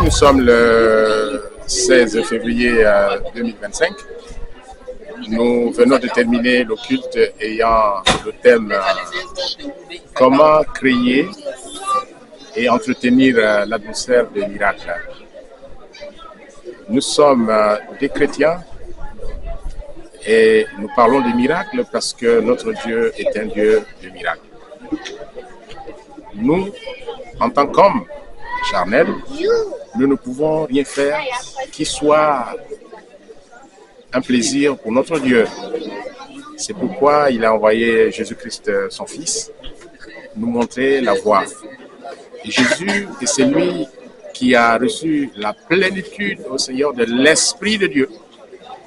nous sommes le 16 février 2025. Nous venons de terminer le culte ayant le thème comment créer et entretenir l'atmosphère des miracles. Nous sommes des chrétiens et nous parlons des miracles parce que notre Dieu est un Dieu de miracles. Nous, en tant qu'hommes charnels, nous ne pouvons rien faire qui soit un plaisir pour notre Dieu. C'est pourquoi il a envoyé Jésus-Christ, son Fils, nous montrer la voie. Et Jésus est celui qui a reçu la plénitude au Seigneur de l'Esprit de Dieu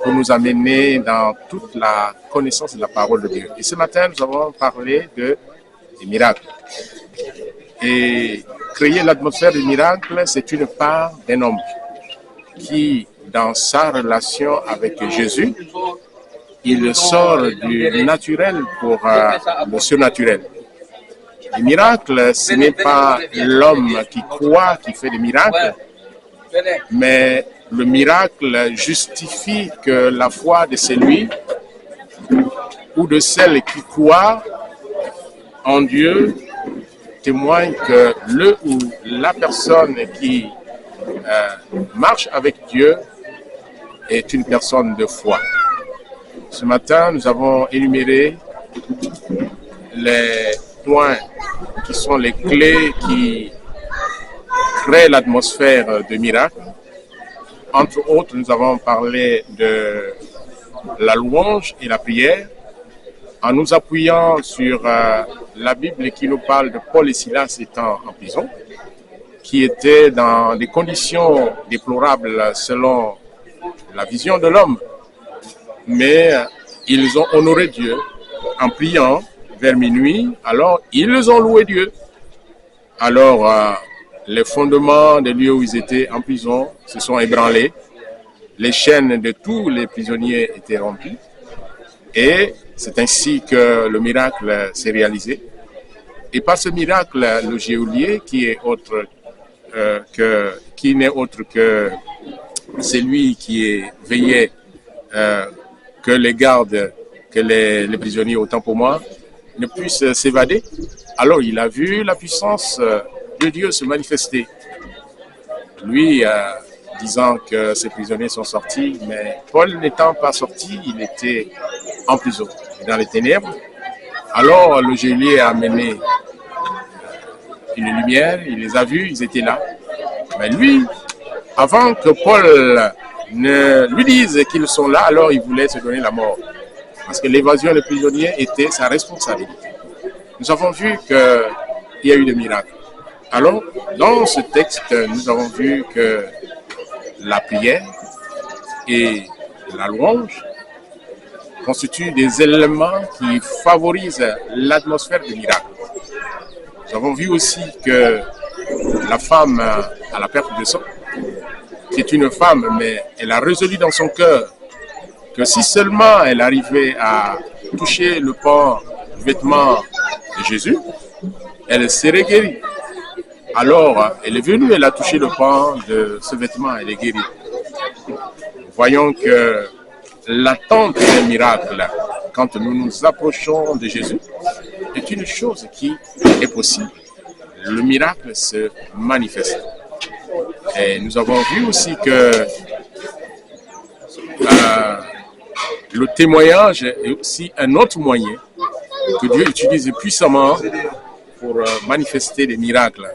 pour nous amener dans toute la connaissance de la parole de Dieu. Et ce matin, nous avons parlé des miracles. Et créer l'atmosphère du miracle, c'est une part d'un homme qui, dans sa relation avec Jésus, il sort du naturel pour le surnaturel. Le miracle, ce n'est pas l'homme qui croit qui fait des miracles, mais le miracle justifie que la foi de celui ou de celle qui croit en Dieu témoigne que le ou la personne qui marche avec Dieu est une personne de foi. Ce matin, nous avons énuméré les points qui sont les clés qui créent l'atmosphère de miracle. Entre autres, nous avons parlé de la louange et la prière en nous appuyant sur la Bible qui nous parle de Paul et Silas étant en prison, qui étaient dans des conditions déplorables selon la vision de l'homme. Mais ils ont honoré Dieu en priant vers minuit, alors ils ont loué Dieu. Alors les fondements des lieux où ils étaient en prison se sont ébranlés, les chaînes de tous les prisonniers étaient rompues, et c'est ainsi que le miracle s'est réalisé. Et par ce miracle, le geôlier, qui n'est autre que celui qui veillait que les gardes, que les prisonniers, autant pour moi, ne puissent s'évader. Alors il a vu la puissance de Dieu se manifester. Lui, disant que ces prisonniers sont sortis, mais Paul n'étant pas sorti, il était en prison, dans les ténèbres. Alors le geôlier a amené une lumière, il les a vus, ils étaient là. Mais lui, avant que Paul ne lui dise qu'ils sont là, alors il voulait se donner la mort. Parce que l'évasion des prisonniers était sa responsabilité. Nous avons vu qu'il y a eu des miracles. Alors, dans ce texte, nous avons vu que la prière et la louange constituent des éléments qui favorisent l'atmosphère du miracle. Nous avons vu aussi que la femme à la perte de sang, qui est une femme, mais elle a résolu dans son cœur que si seulement elle arrivait à toucher le pan du vêtement de Jésus, elle serait guérie. Alors, elle est venue, elle a touché le pan de ce vêtement, elle est guérie. Voyons que l'attente d'un miracle, quand nous nous approchons de Jésus, est une chose qui est possible. Le miracle se manifeste. Et nous avons vu aussi que le témoignage est aussi un autre moyen que Dieu utilise puissamment pour manifester des miracles.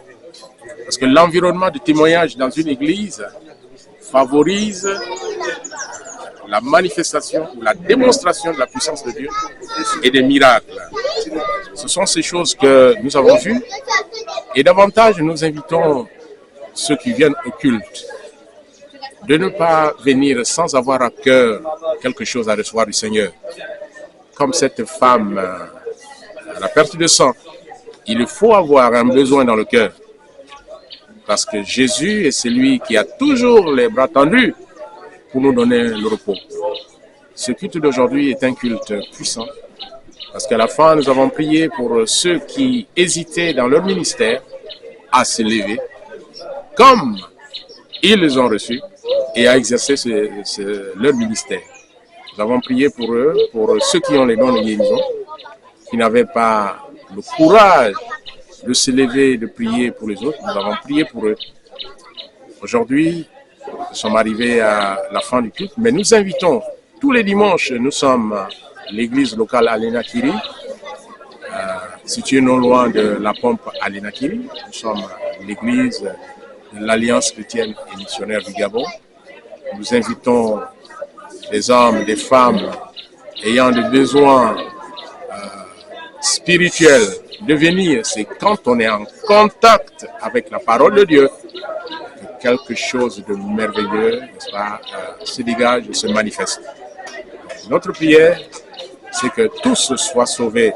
Parce que l'environnement de témoignage dans une église favorise la manifestation ou la démonstration de la puissance de Dieu et des miracles. Ce sont ces choses que nous avons vues et davantage nous invitons ceux qui viennent au culte de ne pas venir sans avoir à cœur quelque chose à recevoir du Seigneur. Comme cette femme à la perte de sang, il faut avoir un besoin dans le cœur. Parce que Jésus est celui qui a toujours les bras tendus pour nous donner le repos. Ce culte d'aujourd'hui est un culte puissant. Parce qu'à la fin, nous avons prié pour ceux qui hésitaient dans leur ministère à se lever, comme Ils les ont reçus et à exercer leur ministère. Nous avons prié pour eux, pour ceux qui ont les dons de guérison, qui n'avaient pas le courage de se lever et de prier pour les autres. Nous avons prié pour eux. Aujourd'hui, nous sommes arrivés à la fin du culte, mais nous invitons, tous les dimanches, nous sommes à l'église locale à Lenakiri, située non loin de la pompe à Lenakiri. Nous sommes à l'église de l'Alliance chrétienne et missionnaire du Gabon. Nous invitons des hommes, des femmes ayant des besoins spirituels de venir. C'est quand on est en contact avec la parole de Dieu que quelque chose de merveilleux, n'est-ce pas, se dégage et se manifeste. Notre prière, c'est que tous soient sauvés,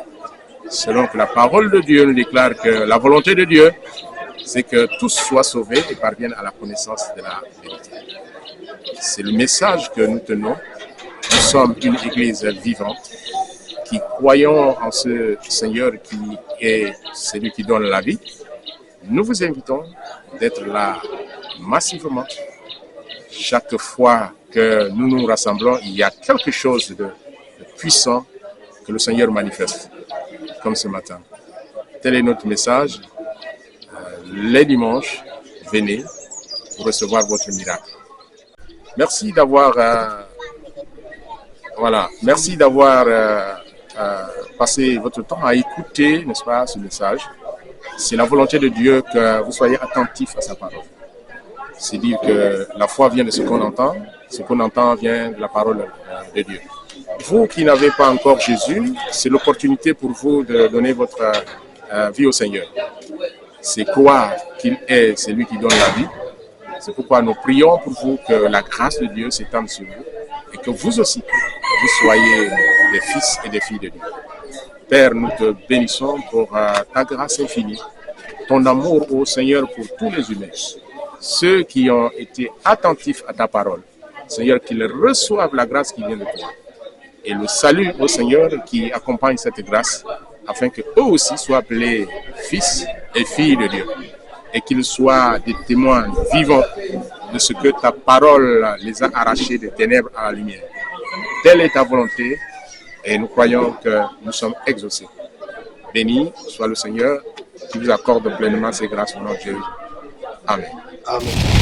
selon que la parole de Dieu nous déclare que la volonté de Dieu, c'est que tous soient sauvés et parviennent à la connaissance de la vérité. C'est le message que nous tenons. Nous sommes une église vivante qui croyons en ce Seigneur qui est celui qui donne la vie. Nous vous invitons d'être là massivement. Chaque fois que nous nous rassemblons, il y a quelque chose de puissant que le Seigneur manifeste, comme ce matin. Tel est notre message. Les dimanches, venez pour recevoir votre miracle. Merci d'avoir passé votre temps à écouter, n'est-ce pas, ce message. C'est la volonté de Dieu que vous soyez attentifs à sa parole. C'est dire que la foi vient de ce qu'on entend vient de la parole de Dieu. Vous qui n'avez pas encore Jésus, c'est l'opportunité pour vous de donner votre vie au Seigneur. C'est croire qu'il est celui qui donne la vie. C'est pourquoi nous prions pour vous que la grâce de Dieu s'étende sur vous et que vous aussi, vous soyez des fils et des filles de Dieu. Père, nous te bénissons pour ta grâce infinie, ton amour au Seigneur pour tous les humains, ceux qui ont été attentifs à ta parole. Seigneur, qu'ils reçoivent la grâce qui vient de toi et le salut au Seigneur qui accompagne cette grâce afin qu'eux aussi soient appelés fils et filles de Dieu et qu'ils soient des témoins vivants de ce que ta parole les a arrachés des ténèbres à la lumière. Telle est ta volonté et nous croyons que nous sommes exaucés. Béni soit le Seigneur qui vous accorde pleinement ses grâces au nom de Jésus. Amen. Amen.